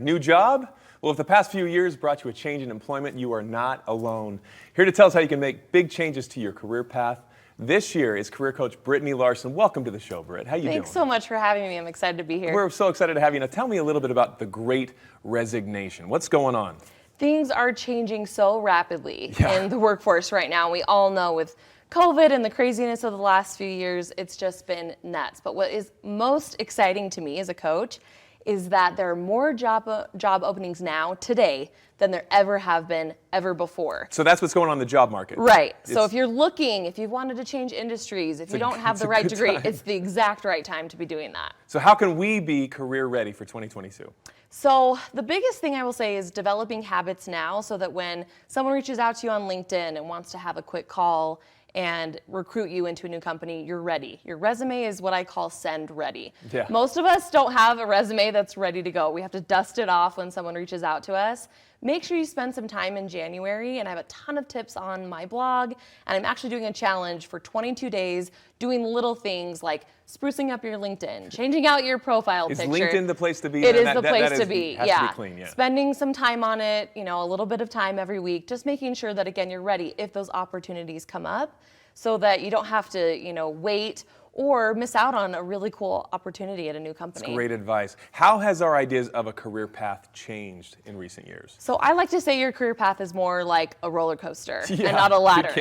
New job? Well, if the past few years brought you a change in employment, you are not alone. Here to tell us how you can make big changes to your career path this year is Career Coach Britt Larsen. Welcome to the show, Britt. How you doing? Thanks so much for having me. I'm excited to be here. We're so excited to have you. Now, tell me a little bit about the Great Resignation. What's going on? Things are changing so rapidly in the workforce right now. We all know with COVID and the craziness of the last few years, it's just been nuts. But what is most exciting to me as a coach is that there are more job openings now, today, than there ever have been ever before. So that's what's going on in the job market. Right. So if you're looking, if you've wanted to change industries, if you don't have the right degree, it's the exact right time to be doing that. So how can we be career ready for 2022? So the biggest thing I will say is developing habits now so that when someone reaches out to you on LinkedIn and wants to have a quick call and recruit you into a new company, you're ready. Your resume is what I call send ready. Yeah. Most of us don't have a resume that's ready to go. We have to dust it off when someone reaches out to us. Make sure you spend some time in January, and I have a ton of tips on my blog, and I'm actually doing a challenge for 22 days doing little things like sprucing up your LinkedIn, changing out your profile picture. Is LinkedIn the place to be? It is the place to be, has to be clean, yeah. Spending some time on it, a little bit of time every week, just making sure that, again, you're ready if those opportunities come up so that you don't have to, wait or miss out on a really cool opportunity at a new company. That's great advice. How has our ideas of a career path changed in recent years? So I like to say your career path is more like a roller coaster and not a ladder.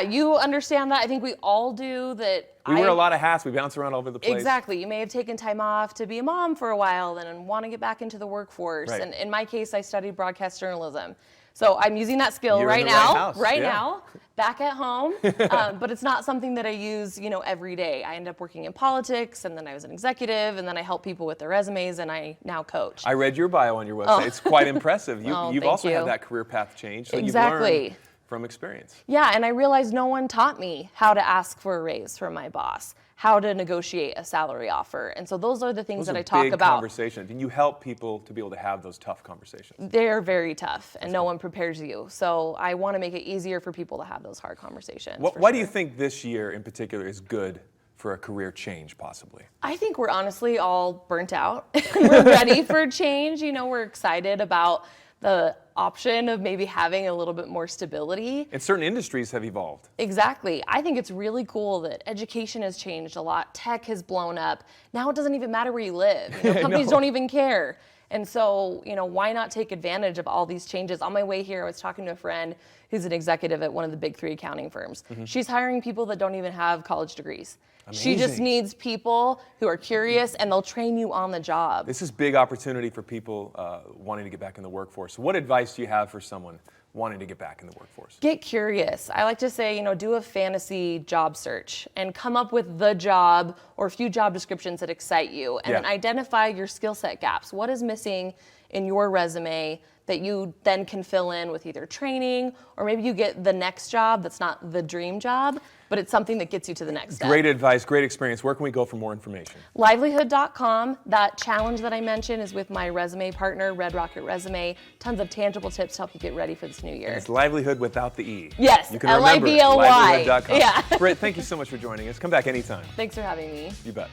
You understand that. I think we all do that. We wear a lot of hats. We bounce around all over the place. Exactly. You may have taken time off to be a mom for a while and want to get back into the workforce. Right. And in my case, I studied broadcast journalism. So I'm using that skill You're right in the now, right house. now, back at home. But it's not something that I use, every day. I end up working in politics, and then I was an executive, and then I help people with their resumes, and I now coach. I read your bio on your website. It's quite impressive. You've also had that career path change, so you've learned from experience. Yeah, and I realized no one taught me how to ask for a raise from my boss, how to negotiate a salary offer. And so those are the things that I talk about. Those are big conversations. And you help people to be able to have those tough conversations. They're very tough, and no one prepares you. So I want to make it easier for people to have those hard conversations. Why do you think this year in particular is good for a career change, possibly? I think we're honestly all burnt out. We're ready for change. We're excited about the option of maybe having a little bit more stability. And certain industries have evolved. Exactly. I think it's really cool that education has changed a lot. Tech has blown up. Now it doesn't even matter where you live. Companies don't even care. And so, why not take advantage of all these changes? On my way here, I was talking to a friend who's an executive at one of the big 3 accounting firms. She's hiring people that don't even have college degrees. Amazing. She just needs people who are curious, and they'll train you on the job. This is big opportunity for people wanting to get back in the workforce. What advice do you have for someone wanting to get back in the workforce? Get curious. I like to say, do a fantasy job search and come up with the job or a few job descriptions that excite you, and then identify your skill set gaps. What is missing in your resume that you then can fill in with either training, or maybe you get the next job that's not the dream job, but it's something that gets you to the next step. Great advice, great experience. Where can we go for more information? Livelihood.com. That challenge that I mentioned is with my resume partner, Red Rocket Resume. Tons of tangible tips to help you get ready for this new year. And it's Livelihood without the E. Yes, you can remember Lively. Livelihood.com. Yeah. Britt, thank you so much for joining us. Come back anytime. Thanks for having me. You bet.